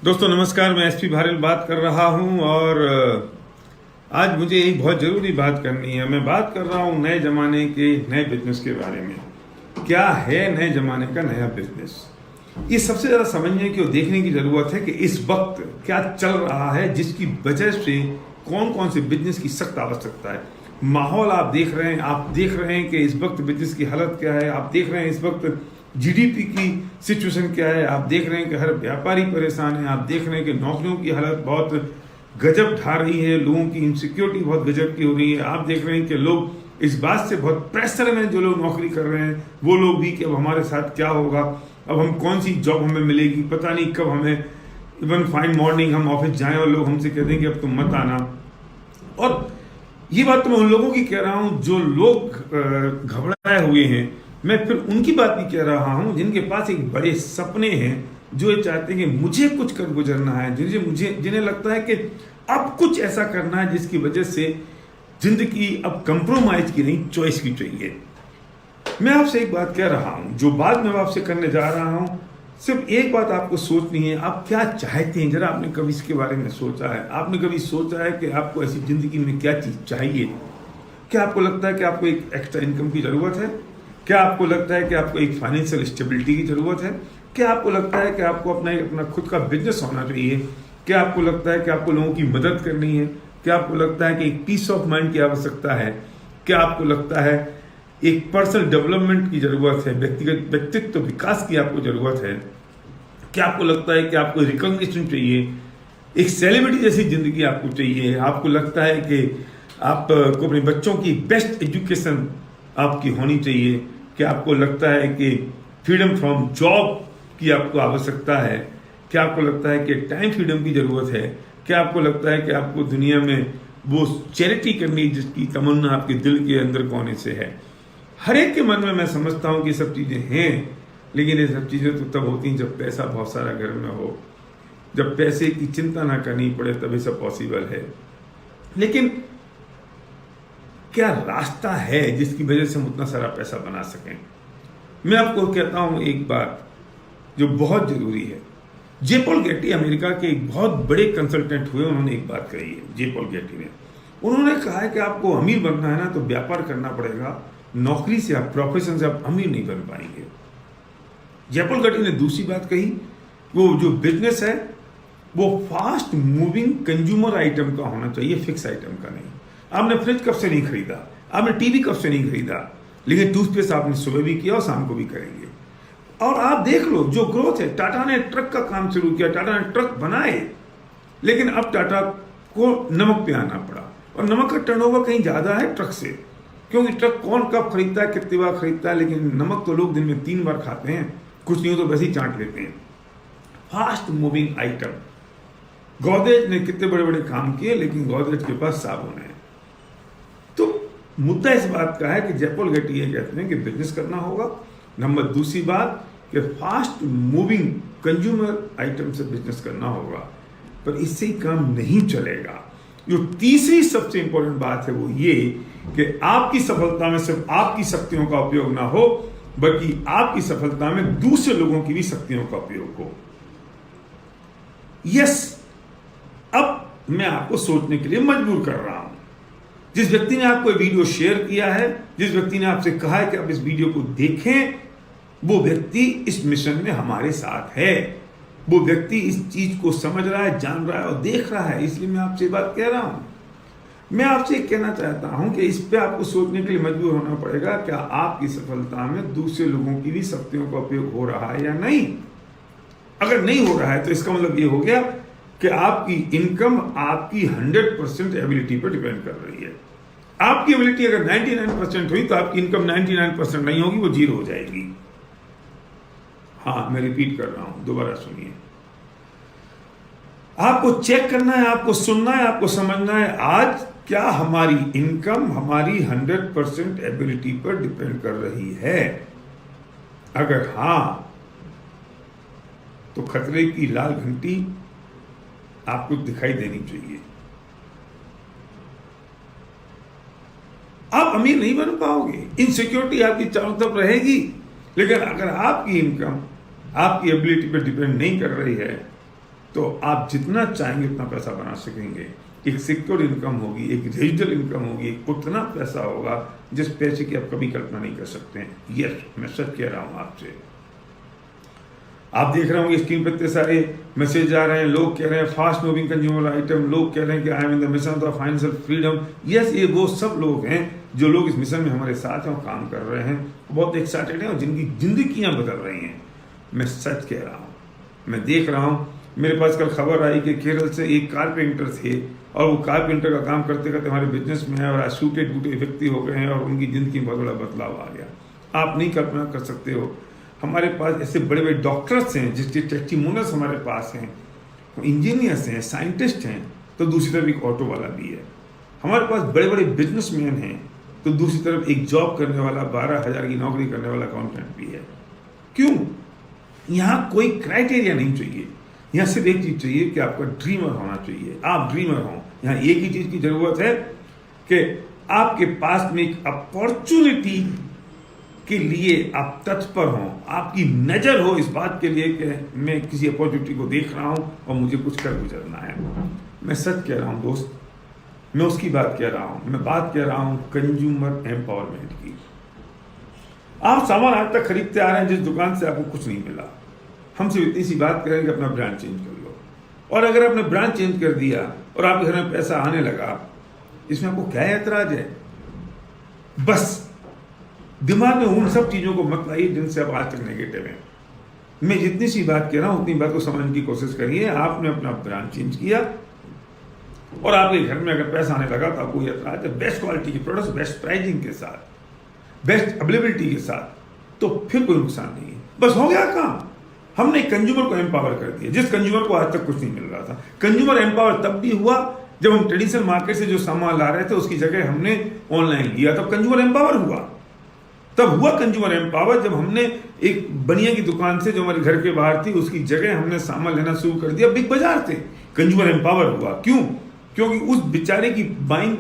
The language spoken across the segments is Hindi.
दोस्तों नमस्कार, मैं एसपी भारल बात कर रहा हूं और आज मुझे एक बहुत ज़रूरी बात करनी है। मैं बात कर रहा हूं नए ज़माने के नए बिजनेस के बारे में। क्या है नए ज़माने का नया बिजनेस? ये सबसे ज़्यादा समझने की और देखने की ज़रूरत है कि इस वक्त क्या चल रहा है, जिसकी वजह से कौन कौन से बिजनेस की सख्त आवश्यकता है। माहौल आप देख रहे हैं कि इस वक्त बिजनेस की हालत क्या है। आप देख रहे हैं इस वक्त जीडीपी की सिचुएशन क्या है। आप देख रहे हैं कि हर व्यापारी परेशान है। आप देख रहे हैं कि नौकरियों की हालत बहुत गजब ढा रही है, लोगों की इनसिक्योरिटी बहुत गजब की हो रही है। आप देख रहे हैं कि लोग इस बात से बहुत प्रेशर में, जो लोग नौकरी कर रहे हैं वो लोग भी, कि अब हमारे साथ क्या होगा, अब हम कौन सी जॉब हमें मिलेगी, पता नहीं कब हमें इवन फाइन मॉर्निंग हम ऑफिस जाएं और लोग हमसे कहते हैं कि अब तुम मत आना। और ये बात तो मैं उन लोगों की कह रहा हूं जो लोग घबराए हुए हैं। मैं फिर उनकी बात भी कह रहा हूं जिनके पास एक बड़े सपने हैं, जो ये चाहते हैं कि मुझे कुछ कर गुजरना है, जिन्हें लगता है कि अब कुछ ऐसा करना है जिसकी वजह से जिंदगी अब कंप्रोमाइज की नहीं, चॉइस की चाहिए। मैं आपसे एक बात कह रहा हूं, जो बात मैं आपसे करने जा रहा हूं, सिर्फ एक बात आपको सोचनी है। आप क्या चाहते हैं? जरा आपने कभी इसके बारे में सोचा है? आपने कभी सोचा है कि आपको ऐसी जिंदगी में क्या चीज चाहिए? क्या आपको लगता है कि आपको एक एक्स्ट्रा इनकम की जरूरत है? क्या आपको लगता है कि आपको एक फाइनेंशियल स्टेबिलिटी की जरूरत है? क्या आपको लगता है कि आपको अपना खुद का बिजनेस होना चाहिए? क्या आपको लगता है कि आपको लोगों की मदद करनी है? क्या आपको लगता है कि एक पीस ऑफ माइंड की आवश्यकता है? क्या आपको लगता है एक पर्सनल डेवलपमेंट की जरूरत है, व्यक्तिगत व्यक्तित्व विकास की आपको जरूरत है? क्या आपको लगता है कि आपको रिकॉग्निशन चाहिए, एक सेलिब्रिटी जैसी जिंदगी आपको चाहिए? आपको लगता है कि आपको अपने बच्चों की बेस्ट एजुकेशन आपकी होनी चाहिए? क्या आपको लगता है कि फ्रीडम फ्रॉम जॉब की आपको आवश्यकता है? क्या आपको लगता है कि टाइम फ्रीडम की जरूरत है? क्या आपको लगता है कि आपको दुनिया में वो चैरिटी करनी जिसकी तमन्ना आपके दिल के अंदर कोने से है? हर एक के मन में मैं समझता हूं कि ये सब चीजें हैं, लेकिन ये सब चीजें तो तब होती हैं जब पैसा बहुत सारा घर में हो, जब पैसे की चिंता ना करनी पड़े, तभी सब पॉसिबल है। लेकिन क्या रास्ता है जिसकी वजह से हम उतना सारा पैसा बना सकें? मैं आपको कहता हूं एक बात जो बहुत जरूरी है। जे पॉल गेटी अमेरिका के एक बहुत बड़े कंसल्टेंट हुए, उन्होंने एक बात कही है। जे पॉल गेटी ने उन्होंने कहा है कि आपको अमीर बनना है ना तो व्यापार करना पड़ेगा, नौकरी से, आप प्रोफेशन से आप अमीर नहीं बन पाएंगे। जे पॉल गेटी ने दूसरी बात कही, वो जो बिजनेस है वो फास्ट मूविंग कंज्यूमर आइटम का होना चाहिए, फिक्स आइटम का नहीं। आपने फ्रिज कब से नहीं खरीदा, आपने टीवी कब से नहीं खरीदा, लेकिन टूथपेस्ट आपने सुबह भी किया और शाम को भी करेंगे। और आप देख लो जो ग्रोथ है, टाटा ने ट्रक का काम शुरू किया, टाटा ने ट्रक बनाए, लेकिन अब टाटा को नमक पे आना पड़ा, और नमक का टर्नओवर कहीं ज्यादा है ट्रक से, क्योंकि ट्रक कौन कब खरीदता है, कितनी बार खरीदता है, लेकिन नमक तो लोग दिन में 3 बार खाते हैं, कुछ नहीं हो तो वैसे ही चाट लेते हैं। फास्ट मूविंग आइटम, गोदरेज ने कितने बड़े बड़े काम किए, लेकिन गोदरेज के पास साबुन है। तो मुद्दा इस बात का है कि जे पॉल गेटी ये कहते हैं कि बिजनेस करना होगा। नंबर दूसरी बात कि फास्ट मूविंग कंज्यूमर आइटम से बिजनेस करना होगा, पर इससे ही काम नहीं चलेगा। जो तीसरी सबसे इंपॉर्टेंट बात है वो ये कि आपकी सफलता में सिर्फ आपकी शक्तियों का उपयोग ना हो, बल्कि आपकी सफलता में दूसरे लोगों की भी शक्तियों का उपयोग हो। यस, अब मैं आपको सोचने के लिए मजबूर कर रहा हूं। जिस व्यक्ति ने आपको ये वीडियो शेयर किया है, जिस व्यक्ति ने आपसे कहा है कि आप इस वीडियो को देखें, वो व्यक्ति इस मिशन में हमारे साथ है। वो व्यक्ति इस चीज को समझ रहा है, जान रहा है और देख रहा है, इसलिए मैं आपसे बात कह रहा हूं। मैं आपसे कहना चाहता हूं कि इस पे आपको सोचने के लिए मजबूर होना पड़ेगा, क्या आपकी सफलता में दूसरे लोगों की भी शक्तियों का उपयोग हो रहा है या नहीं। अगर नहीं हो रहा है तो इसका मतलब ये हो गया कि आपकी इनकम आपकी 100% एबिलिटी पर डिपेंड कर रही है। आपकी एबिलिटी अगर 99% हुई तो आपकी इनकम 99% नहीं होगी, वो 0 हो जाएगी। हाँ, मैं रिपीट कर रहा हूं, दोबारा सुनिए। आपको चेक करना है, आपको सुनना है, आपको समझना है, आज क्या हमारी इनकम हमारी 100% एबिलिटी पर डिपेंड कर रही है। अगर हां, तो खतरे की लाल घंटी आपको दिखाई देनी चाहिए। आप अमीर नहीं बन पाओगे, इनसिक्योरिटी आपकी चारों तरफ रहेगी, लेकिन अगर आपकी इनकम आपकी एबिलिटी पर डिपेंड नहीं कर रही है तो आप जितना चाहेंगे उतना पैसा बना सकेंगे। एक सिक्योर इनकम होगी, एक डिजिटल इनकम होगी, उतना पैसा होगा जिस पैसे की आप कभी कल्पना नहीं कर सकते हैं। यस, मैं सच कह रहा हूं आपसे। आप देख रहे होंगे स्क्रीन पर इतने सारे मैसेज आ रहे हैं, लोग कह रहे हैं फास्ट मूविंग कंज्यूमर आइटम, लोग कह रहे हैं कि I am in the mission of financial freedom. Yes, ये वो सब लोग हैं जो लोग इस मिशन में हमारे साथ हैं और काम कर रहे हैं, बहुत एक्साइटेड हैं और जिनकी जिंदगियां बदल रही हैं। मैं सच कह रहा हूँ, मैं देख रहा हूँ। मेरे पास कल खबर आई कि केरल से एक कारपेंटर थे और वो कारपेंटर का काम करते करते हमारे बिजनेस में है और आज टूटे टूटे व्यक्ति हो गए हैं और उनकी जिंदगी में बहुत बड़ा बदलाव आ गया। आप नहीं कल्पना कर सकते हो। हमारे पास ऐसे बड़े बड़े डॉक्टर्स हैं जिसके टेस्टिमोनियल्स हमारे पास हैं, इंजीनियर्स हैं, साइंटिस्ट हैं, तो दूसरी तरफ एक ऑटो वाला भी है। हमारे पास बड़े बड़े बिजनेसमैन हैं, तो दूसरी तरफ एक जॉब करने वाला 12,000 की नौकरी करने वाला अकाउंटेंट भी है। क्यों? यहाँ कोई क्राइटेरिया नहीं चाहिए, यहाँ सिर्फ एक चीज चाहिए कि आपका ड्रीमर होना चाहिए। आप ड्रीमर हो। यहाँ एक ही चीज की जरूरत है कि आपके पास में एक अपॉर्चुनिटी के लिए आप तत्पर हो, आपकी नजर हो इस बात के लिए कि मैं किसी अपॉर्चुनिटी को देख रहा हूं और मुझे कुछ कर गुजरना है। मैं सच कह रहा हूं दोस्त, मैं उसकी बात कह रहा हूं। मैं बात कह रहा हूं कंज्यूमर एम्पावरमेंट की। आप सामान आज तक खरीदते आ रहे हैं जिस दुकान से आपको कुछ नहीं मिला, हम सिर्फ इतनी सी बात करेंगे अपना ब्रांड चेंज कर लो। और अगर आपने ब्रांड चेंज कर दिया और आपके घर में पैसा आने लगा, इसमें आपको क्या ऐतराज है? बस दिमाग में उन सब चीजों को मत लाइए जिनसे आप आज तक नेगेटिव हैं। मैं जितनी सी बात कह रहा हूं उतनी बात को समझने की कोशिश करिए। आपने अपना ब्रांड चेंज किया और आपके घर में अगर पैसा आने लगा तो आपको ये ऐतराज है, बेस्ट क्वालिटी के प्रोडक्ट्स, बेस्ट प्राइसिंग के साथ, बेस्ट अवेलेबिलिटी के साथ, तो फिर कोई नुकसान नहीं है। बस हो गया काम। हमने कंज्यूमर को एम्पावर कर दिया, जिस कंज्यूमर को आज तक कुछ नहीं मिल रहा था। कंज्यूमर एम्पावर तब भी हुआ जब हम ट्रेडिशनल मार्केट से जो सामान ला रहे थे उसकी जगह हमने ऑनलाइन लिया, तब कंज्यूमर एम्पावर हुआ। तब हुआ कंज्यूमर एम्पावर जब हमने एक बनिया की दुकान से जो हमारे घर के बाहर थी उसकी जगह हमने सामान लेना शुरू कर दिया बिग बाजार से। कंज्यूमर एम्पावर हुआ। क्यों? क्योंकि उस बेचारे की बाइंग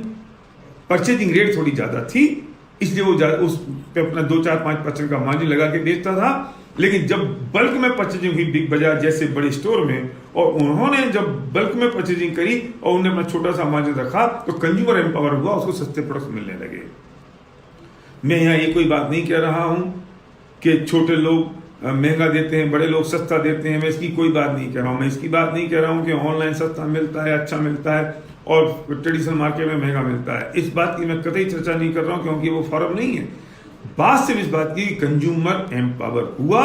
परचेजिंग रेट थोड़ी ज्यादा थी, इसलिए वो उस पे अपना 2-4-5% का मार्जिन लगा के बेचता था। लेकिन जब बल्क में परचेजिंग हुई बिग बाजार जैसे बड़े स्टोर में, और उन्होंने जब बल्क में परचेजिंग करी और उन्होंने अपना छोटा सा मार्जिन रखा, तो कंज्यूमर एम्पावर हुआ, उसको सस्ते प्रोडक्ट्स मिलने लगे। मैं यहाँ ये कोई बात नहीं कह रहा हूं कि छोटे लोग महंगा देते हैं, बड़े लोग सस्ता देते हैं, मैं इसकी कोई बात नहीं कह रहा हूं। मैं इसकी बात नहीं कह रहा हूं कि ऑनलाइन सस्ता मिलता है, अच्छा मिलता है और ट्रेडिशनल मार्केट में महंगा मिलता है। इस बात की मैं कतई चर्चा नहीं कर रहा हूं क्योंकि वो फॉर्म नहीं है। बात सिर्फ इस बात की कंज्यूमर एम्पावर हुआ,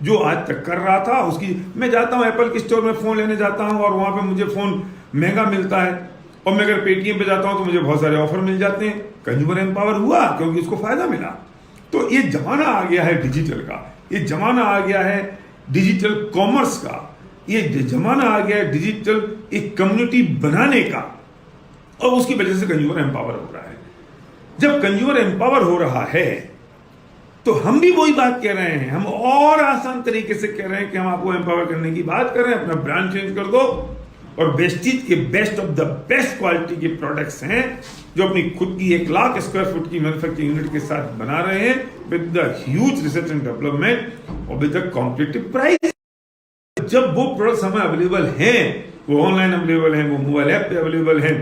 जो आज तक कर रहा था उसकी। मैं जाता हूं एप्पल के स्टोर में फोन लेने जाता हूं और वहां पे मुझे फोन महंगा मिलता है, और मैं अगर पेटीएम पे जाता हूं तो मुझे बहुत सारे ऑफर मिल जाते हैं। कंज्यूमर एम्पावर हुआ क्योंकि उसको फायदा मिला। तो ये जमाना आ गया है डिजिटल का, ये जमाना आ गया है डिजिटल कॉमर्स का, ये जमाना आ गया है डिजिटल एक कम्युनिटी बनाने का, और उसकी वजह से कंज्यूमर एम्पावर हो रहा है। जब कंज्यूमर एम्पावर हो रहा है तो हम भी वही बात कह रहे हैं, हम और आसान तरीके से कह रहे हैं कि हम आपको एम्पावर करने की बात कर रहे हैं। अपना ब्रांड चेंज कर दो और बेस्टीज के best of the best quality के प्रोडक्ट्स हैं जो अपनी खुद की 1 लाख स्क्वायर फुट की मैन्युफैक्चरिंग यूनिट के साथ बना रहे हैं with the huge research and development और विद द कॉम्पिटिटिव प्राइस। जब वो प्रोडक्ट्स हमें अवेलेबल हैं, वो ऑनलाइन अवेलेबल हैं, वो मोबाइल ऐप पे अवेलेबल हैं,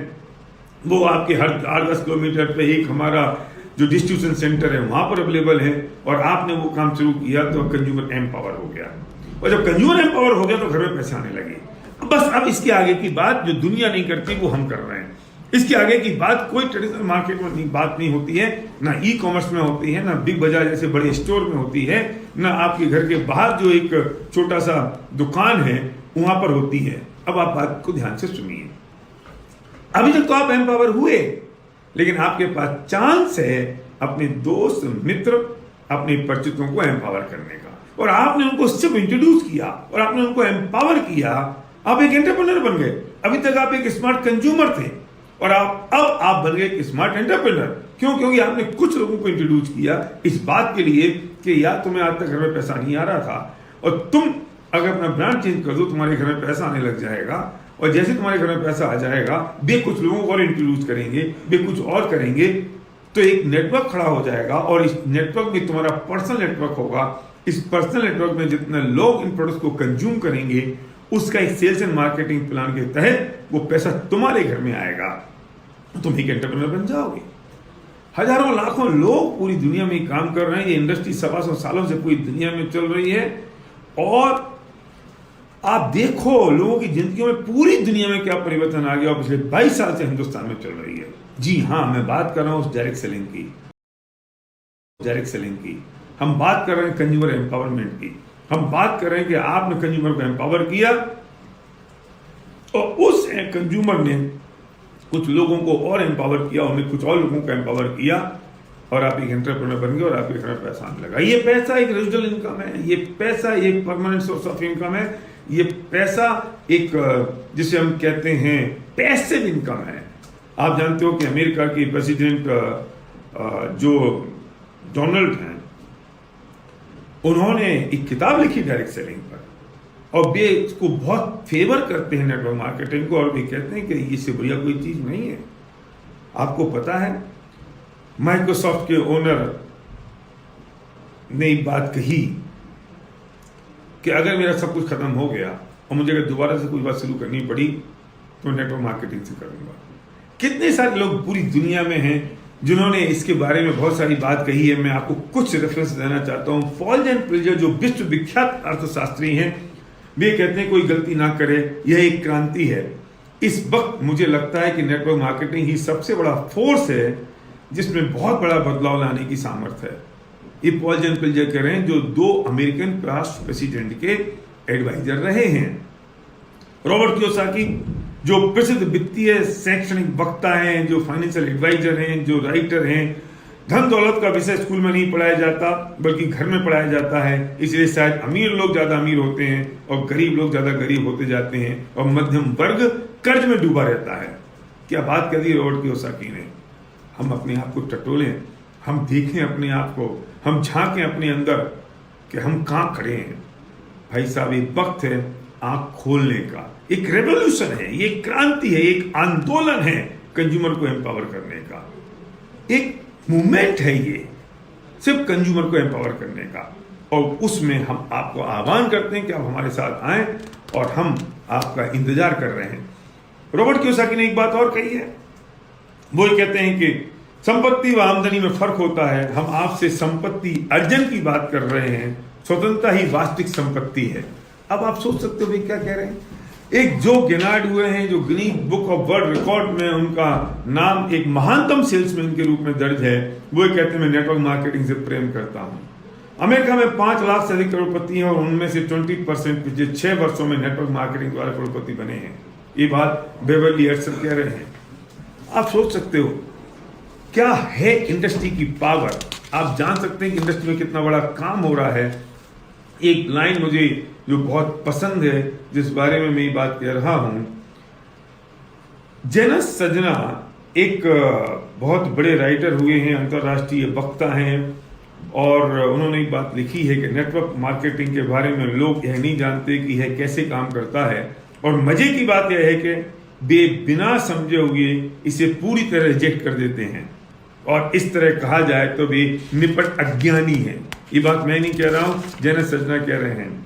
वो आपके हर 8-10 किलोमीटर पे एक हमारा जो डिस्ट्रीब्यूशन सेंटर है वहां पर अवेलेबल है, और आपने वो काम शुरू किया तो कंज्यूमर एम्पावर हो गया। और जब कंज्यूमर एम्पावर हो गया तो घर में पैसे आने लगे। बस अब इसके आगे की बात जो दुनिया नहीं करती वो हम कर रहे हैं। इसके आगे की बात कोई ट्रेडिशनल मार्केट में बात नहीं होती है, ना ई कॉमर्स में होती है, ना बिग बाजार जैसे बड़े स्टोर में होती है, ना आपके घर के बाहर जो एक छोटा सा दुकान है वहां पर होती है। अब आप बात को ध्यान से सुनिए। अभी तक तो आप एम्पावर हुए, लेकिन आपके पास चांस है अपने दोस्त मित्र अपने परिचितों को एम्पावर करने का, और आपने उनको सिर्फ इंट्रोड्यूस किया और आपने उनको एम्पावर किया, आप एक एंटरप्रेन्योर बन गए। अभी तक आप एक स्मार्ट कंज्यूमर थे और अब आप बन गए एक स्मार्ट एंटरप्रेन्योर। क्यों? क्योंकि आपने कुछ लोगों को इंट्रोड्यूस किया इस बात के लिए कि यार तुम्हें आज तक घर में पैसा नहीं आ रहा था, और तुम अगर अपना ब्रांड चेंज कर दो तुम्हारे घर में पैसा आने लग जाएगा, और जैसे तुम्हारे घर में पैसा आ जाएगा वे कुछ लोगों को और इंट्रोड्यूस करेंगे, वे कुछ और करेंगे, तो एक नेटवर्क खड़ा हो जाएगा, और इस नेटवर्क में तुम्हारा पर्सनल नेटवर्क होगा। इस पर्सनल नेटवर्क में जितने लोग इन प्रोडक्ट्स को कंज्यूम करेंगे उसका एक सेल्स एंड मार्केटिंग प्लान के तहत वो पैसा तुम्हारे घर में आएगा, तुम एक एंटरप्रेन्योर बन जाओगे। हजारों लाखों लोग पूरी दुनिया में काम कर रहे हैं। ये इंडस्ट्री 125 सालों से पूरी दुनिया में चल रही है और आप देखो लोगों की जिंदगियों में पूरी दुनिया में क्या परिवर्तन आ गया और पिछले 22 साल से हिंदुस्तान में चल रही है। जी हाँ, मैं बात कर रहा हूं उस डायरेक्ट सेलिंग की। हम बात कर रहे हैं कंज्यूमर एम्पावरमेंट की। हम बात कर रहे हैं कि आपने कंज्यूमर को एम्पावर किया और उस कंज्यूमर ने कुछ लोगों को और एम्पावर किया, उन्हें कुछ और लोगों को एम्पावर किया और आप एक एंटरप्रेन्योर बन गए और आपके घर में पैसा आने लगा। ये पैसा एक रेजिडुअल इनकम है, ये पैसा एक परमानेंट सोर्स ऑफ इनकम है, ये पैसा एक जिसे हम कहते हैं पैसिव इनकम है। आप जानते हो कि अमेरिका के प्रेसिडेंट जो डोनाल्ड हैं, उन्होंने एक किताब लिखी डायरेक्ट सेलिंग पर और वे इसको बहुत फेवर करते हैं नेटवर्क मार्केटिंग को और वे कहते हैं कि इससे बढ़िया कोई चीज नहीं है। आपको पता है माइक्रोसॉफ्ट के ओनर ने एक बात कही कि अगर मेरा सब कुछ खत्म हो गया और मुझे अगर दोबारा से कोई बात शुरू करनी पड़ी तो नेटवर्क मार्केटिंग से करूंगा। कितने सारे लोग पूरी दुनिया में हैं जिन्होंने इसके बारे में बहुत सारी बात कही है। मैं आपको कुछ रेफरेंस देना चाहता हूं। फॉल्ज एंड प्रिजर जो विश्व विख्यात अर्थशास्त्री हैं, वे कहते हैं कोई गलती ना करे, यह एक क्रांति है। इस वक्त मुझे लगता है कि नेटवर्क मार्केटिंग ही सबसे बड़ा फोर्स है जिसमें बहुत बड़ा बदलाव लाने की सामर्थ्य है। ये पॉल जेन पिल्जर कह रहे हैं जो 2 अमेरिकन राष्ट्र प्रेसिडेंट के एडवाइजर रहे हैं। रॉबर्ट कियोसाकी जो प्रसिद्ध वित्तीय शैक्षणिक वक्ता हैं, जो फाइनेंशियल एडवाइजर हैं, जो राइटर हैं। धन दौलत का विषय स्कूल में नहीं पढ़ाया जाता बल्कि घर में पढ़ाया जाता है, इसलिए शायद अमीर लोग ज्यादा अमीर होते हैं और गरीब लोग ज्यादा गरीब होते जाते हैं और मध्यम वर्ग कर्ज में डूबा रहता है। क्या बात कर दी रॉबर्ट कियोसाकी ने। हम अपने आप को टटोलें, हम देखें अपने आप को, हम झांकें अपने अंदर कि हम कहां खड़े हैं। भाई साहब, ये वक्त है आंख खोलने का। एक रेवोल्यूशन है, ये क्रांति है, एक आंदोलन है कंज्यूमर को एम्पावर करने का। एक मूवमेंट है ये सिर्फ कंज्यूमर को एम्पावर करने का और उसमें हम आपको आह्वान करते हैं कि आप हमारे साथ आएं और हम आपका इंतजार कर रहे हैं। रॉबर्ट कियोसाकी ने एक बात और कही है। वो कहते हैं कि संपत्ति व आमदनी में फर्क होता है। हम आपसे संपत्ति अर्जन की बात कर रहे हैं, स्वतंत्रता ही वास्तविक संपत्ति है। अब आप सोच सकते हो वे क्या कह रहे हैं। एक जो गेनार्ड हुए हैं, जो Guinness book of world record में उनका नाम एक महानतम सेल्समैन के रूप में दर्ज है, वो कहते हैं मैं नेटवर्क मार्केटिंग से प्रेम करता हूं। अमेरिका में 5 लाख से अधिक करोड़पति हैं और उनमें से 20% पिछले 6 वर्षों में नेटवर्क मार्केटिंग द्वारा करोड़पति बने हैं। ये बात बेवर्ली हडसन कह रहे हैं। आप सोच सकते हो क्या है इंडस्ट्री की पावर। आप जान सकते हैं कि इंडस्ट्री में कितना बड़ा काम हो रहा है। एक लाइन मुझे जो बहुत पसंद है, जिस बारे में मैं ये बात कह रहा हूं। जेनस सजना एक बहुत बड़े राइटर हुए हैं, अंतरराष्ट्रीय वक्ता हैं और उन्होंने एक बात लिखी है कि नेटवर्क मार्केटिंग के बारे में लोग यह नहीं जानते कि यह कैसे काम करता है और मजे की बात यह है कि वे बिना समझे हुए इसे पूरी तरह रिजेक्ट कर देते हैं और इस तरह कहा जाए तो वे निपट अज्ञानी हैं। ये बात मैं नहीं कह रहा हूं, जेनस सजना कह रहे हैं।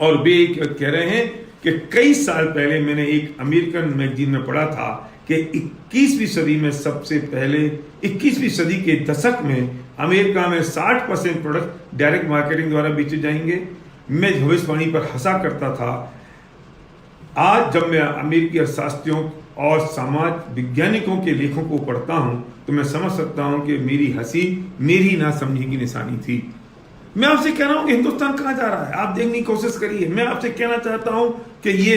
और वे कह रहे हैं कि कई साल पहले मैंने एक अमेरिकन मैगजीन में पढ़ा था कि 21वीं सदी में सबसे पहले 21वीं सदी के दशक में अमेरिका में 60% प्रोडक्ट डायरेक्ट मार्केटिंग द्वारा बेचे जाएंगे। मैं भविष्यवाणी पर हंसा करता था। आज जब मैं अमेरिकी अर्थशास्त्रियों और समाज वैज्ञानिकों के लेखों को पढ़ता हूं तो मैं समझ सकता हूं कि मेरी हंसी मेरी ना समझने की निशानी थी। मैं आपसे कह रहा हूं कि हिंदुस्तान कहां जा रहा है, आप देखने की कोशिश करिए। मैं आपसे कहना चाहता हूं कि ये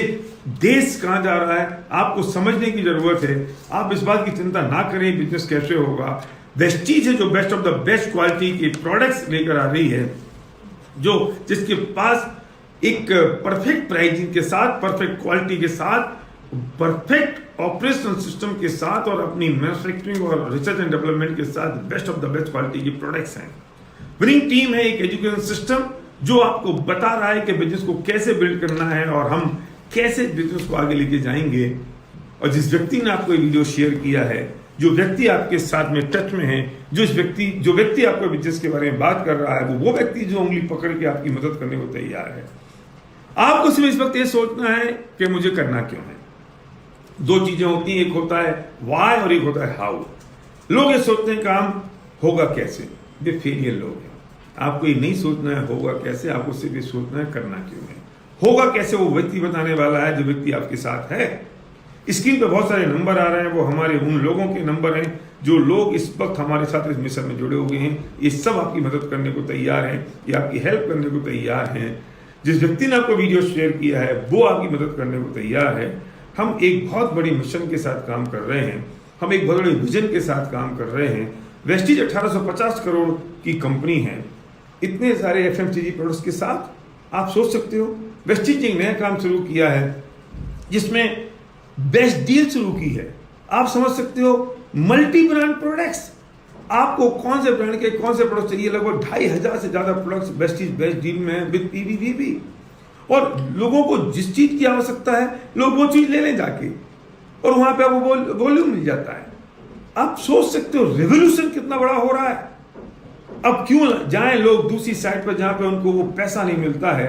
देश कहां जा रहा है, आपको समझने की जरूरत है। आप इस बात की चिंता ना करें बिजनेस कैसे होगा। वेस्टीज है जो best of the best quality के प्रोडक्ट्स लेकर आ रही है, जो जिसके पास एक परफेक्ट प्राइसिंग के साथ, परफेक्ट क्वालिटी के साथ, परफेक्ट ऑपरेशनल सिस्टम के साथ और अपनी मैन्युफैक्चरिंग और रिसर्च एंड डेवलपमेंट के साथ best of the best quality की प्रोडक्ट्स हैं। विनिंग टीम है, एक एजुकेशन सिस्टम जो आपको बता रहा है कि बिजनेस को कैसे बिल्ड करना है और हम कैसे बिजनेस को आगे लेके जाएंगे। और जिस व्यक्ति ने आपको ये वीडियो शेयर किया है, जो व्यक्ति आपके साथ में टच में है, जो व्यक्ति आपको बिजनेस के बारे में बात कर रहा है, वो व्यक्ति जो उंगली पकड़ के आपकी मदद करने को तैयार है। आपको सिर्फ इस वक्त ये सोचना है कि मुझे करना क्यों है। दो चीजें होती हैं, एक होता है वाई और एक होता है हाउ। लोग ये सोचते हैं काम होगा कैसे, वे फेलियर लोग हैं। आपको ये नहीं सोचना है होगा कैसे, आपको सिर्फ ये सोचना है करना क्यों है। होगा कैसे वो व्यक्ति बताने वाला है जो व्यक्ति आपके साथ है। स्क्रीन पे बहुत सारे नंबर आ रहे हैं, वो हमारे उन लोगों के नंबर हैं जो लोग इस वक्त हमारे साथ इस मिशन में जुड़े हुए हैं। ये सब आपकी मदद करने को तैयार हैं, ये आपकी हेल्प करने को तैयार हैं। जिस व्यक्ति ने आपको वीडियो शेयर किया है वो आपकी मदद करने को तैयार है। हम एक बहुत बड़ी मिशन के साथ काम कर रहे हैं, हम एक बहुत बड़े विजन के साथ काम कर रहे हैं। वेस्टीज 1850 करोड़ की कंपनी है, इतने सारे FMCG प्रोडक्ट्स के साथ आप सोच सकते हो। वेस्टीज एक नया काम शुरू किया है जिसमें बेस्ट डील शुरू की है। आप समझ सकते हो, मल्टी ब्रांड प्रोडक्ट्स। आपको कौन से ब्रांड के कौन से प्रोडक्ट चाहिए, लगभग 2500 से ज्यादा प्रोडक्ट्स वेस्टीज बेस्ट डील में है विद PVVB। और लोगों को जिस चीज की आवश्यकता है लोग वो चीज ले लें जाके, और वहां पे आपको वॉल्यूम मिल जाता है। आप सोच सकते हो रेवोल्यूशन कितना बड़ा हो रहा है। अब क्यों जाएं लोग दूसरी साइड पर जहां पे उनको वो पैसा नहीं मिलता है,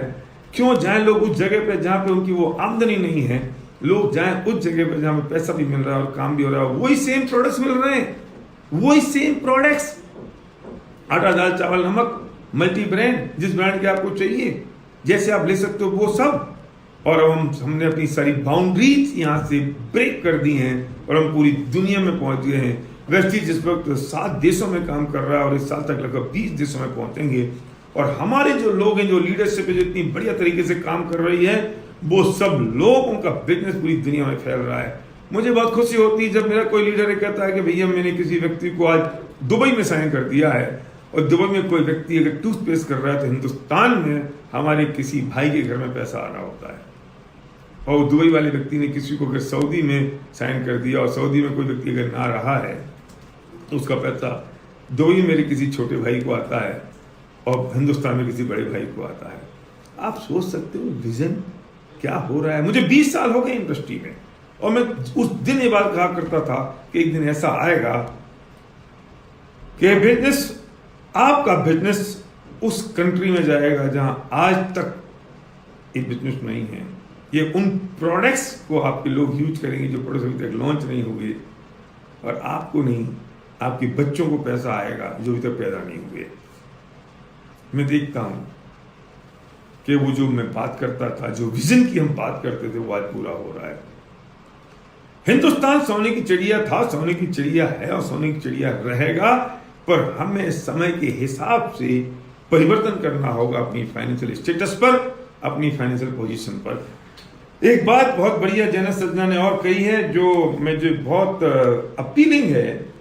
क्यों जाएं लोग उस जगह पे जहां पे उनकी वो आमदनी नहीं है, लोग जाएं उस जगह पे जहां पे पैसा भी मिल रहा है और काम भी हो रहा है, वही सेम प्रोडक्ट्स मिल रहे हैं, वही सेम प्रोडक्ट्स, आटा दाल चावल नमक, मल्टी ब्रांड, जिस ब्रांड के आपको चाहिए जैसे आप ले सकते हो वो सब। और अब हमने अपनी सारी बाउंड्रीज यहाँ से ब्रेक कर दी हैं और हम पूरी दुनिया में पहुंच गए हैं। वेस्टीज इस वक्त 7 देशों में काम कर रहा है और इस साल तक लगभग 20 देशों में पहुंचेंगे। और हमारे जो लोग हैं, जो लीडरशिप है, जो इतनी बढ़िया तरीके से काम कर रही है, वो सब लोगों का बिजनेस पूरी दुनिया में फैल रहा है। मुझे बहुत खुशी होती है जब मेरा कोई लीडर कहता है कि भैया मैंने किसी व्यक्ति को आज दुबई में साइन कर दिया है, और दुबई में कोई व्यक्ति अगर टूथपेस्ट कर रहा है तो हिंदुस्तान में हमारे किसी भाई के घर में पैसा आ रहा होता है। और दुबई वाले व्यक्ति ने किसी को अगर सऊदी में साइन कर दिया और सऊदी में कोई व्यक्ति अगर ना रहा है तो उसका पैसा दुबई में मेरे किसी छोटे भाई को आता है और हिंदुस्तान में किसी बड़े भाई को आता है। आप सोच सकते हो विजन क्या हो रहा है। मुझे 20 साल हो गए इंडस्ट्री में और मैं उस दिन ये बात कहा करता था कि एक दिन ऐसा आएगा कि बिजनेस, आपका बिजनेस उस कंट्री में जाएगा जहां आज तक ये बिजनेस नहीं है। ये उन प्रोडक्ट्स को आपके लोग यूज करेंगे जो प्रोडक्ट्स अभी तक लॉन्च नहीं हुए, और आपको नहीं, आपके बच्चों को पैसा आएगा जो अभी तक पैदा नहीं हुए। मैं देखता हूं कि वो जो मैं बात करता था, जो विजन की हम बात करते थे, वो आज पूरा हो रहा है। हिंदुस्तान सोने की चिड़िया था, सोने की चिड़िया है और सोने की चिड़िया रहेगा, पर हमें समय के हिसाब से परिवर्तन करना होगा अपनी फाइनेंशियल स्टेटस पर, अपनी फाइनेंशियल पोजीशन पर। एक बात बहुत बढ़िया जैनस सजना ने और कही है जो मुझे बहुत अपीलिंग है।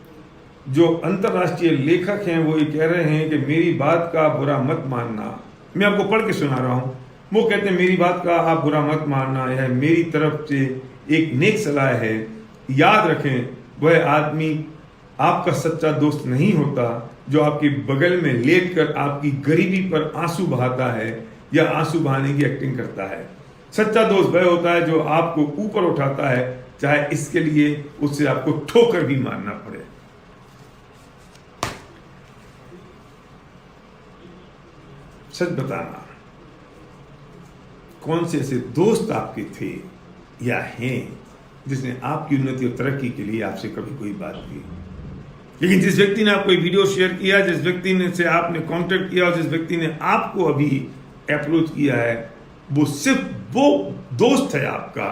जो अंतरराष्ट्रीय लेखक हैं वो ये कह रहे हैं कि मेरी बात का बुरा मत मानना। मैं आपको पढ़ के सुना रहा हूं। वो कहते हैं मेरी बात का आप बुरा मत मानना, यह मेरी तरफ से एक नेक सलाह है। याद रखें, वह आदमी आपका सच्चा दोस्त नहीं होता जो आपके बगल में लेटकर आपकी गरीबी पर आंसू बहाता है या आंसू बहाने की एक्टिंग करता है। सच्चा दोस्त वह होता है जो आपको ऊपर उठाता है, चाहे इसके लिए उससे आपको ठोकर भी मारना पड़े। सच बताना, कौन से ऐसे दोस्त आपके थे या हैं जिसने आपकी उन्नति और तरक्की के लिए आपसे कभी कोई बात की। लेकिन जिस व्यक्ति ने आपको वीडियो शेयर किया, जिस व्यक्ति ने से आपने कांटेक्ट किया और जिस व्यक्ति ने आपको अभी अप्रोच किया है, वो सिर्फ वो दोस्त है आपका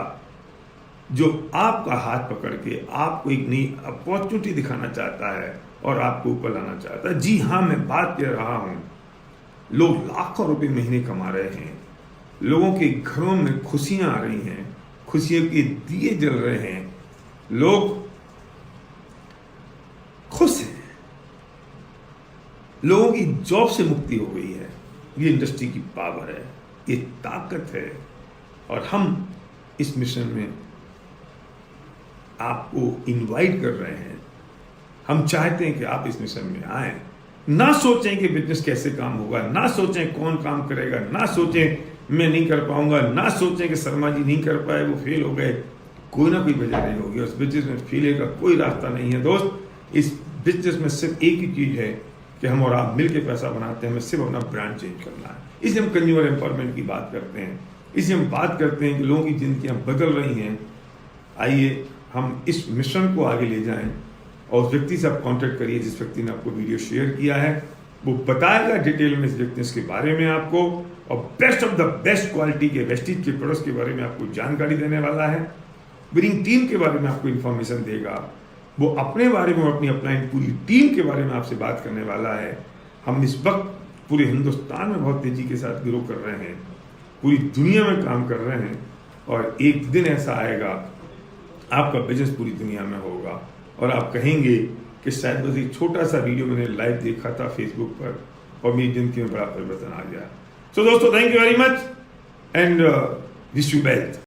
जो आपका हाथ पकड़ के आपको एक नई अपॉर्चुनिटी दिखाना चाहता है और आपको ऊपर लाना चाहता है। जी हाँ, मैं बात कर रहा हूं, लोग लाखों रुपए महीने कमा रहे हैं, लोगों के घरों में खुशियां आ रही हैं, खुशियों के दिए जल रहे हैं, लोग खुश हैं, लोगों की जॉब से मुक्ति हो गई है। ये इंडस्ट्री की पावर है, ये ताकत है, और हम इस मिशन में आपको इनवाइट कर रहे हैं। हम चाहते हैं कि आप इस मिशन में आएं। ना सोचें कि बिजनेस कैसे काम होगा, ना सोचें कौन काम करेगा, ना सोचें मैं नहीं कर पाऊंगा, ना सोचें कि शर्मा जी नहीं कर पाए, वो फेल हो गए। कोई ना कोई वजह नहीं होगी। उस बिजनेस में फेलियर का कोई रास्ता नहीं है दोस्त। इस बिजनेस में सिर्फ एक ही चीज है कि हम और आप मिलकर पैसा बनाते हैं। हमें सिर्फ अपना ब्रांड चेंज करना है। इसलिए हम कंज्यूमर एम्पावरमेंट की बात करते हैं। इसी हम बात करते हैं कि लोगों की जिंदगियां बदल रही हैं। आइए हम इस मिशन को आगे ले जाएं और उस व्यक्ति से आप कांटेक्ट करिए जिस व्यक्ति ने आपको वीडियो शेयर किया है। वो बताएगा डिटेल में इस बिजनेस के बारे में आपको, और best of the best quality के वेस्टीज के प्रोडक्ट्स के बारे में आपको जानकारी देने वाला है। विनिंग टीम के बारे में आपको इन्फॉर्मेशन देगा। वो अपने बारे में, अपनी अपलाइन पूरी टीम के बारे में आपसे बात करने वाला है। हम इस वक्त पूरे हिंदुस्तान में बहुत तेजी के साथ ग्रो कर रहे हैं, पूरी दुनिया में काम कर रहे हैं, और एक दिन ऐसा आएगा आपका बिजनेस पूरी दुनिया में होगा और आप कहेंगे कि शायद बस एक छोटा सा वीडियो मैंने लाइव देखा था फेसबुक पर और मेरी जिंदगी में बड़ा परिवर्तन आ गया। सो दोस्तों, thank you very much and wish you wealth.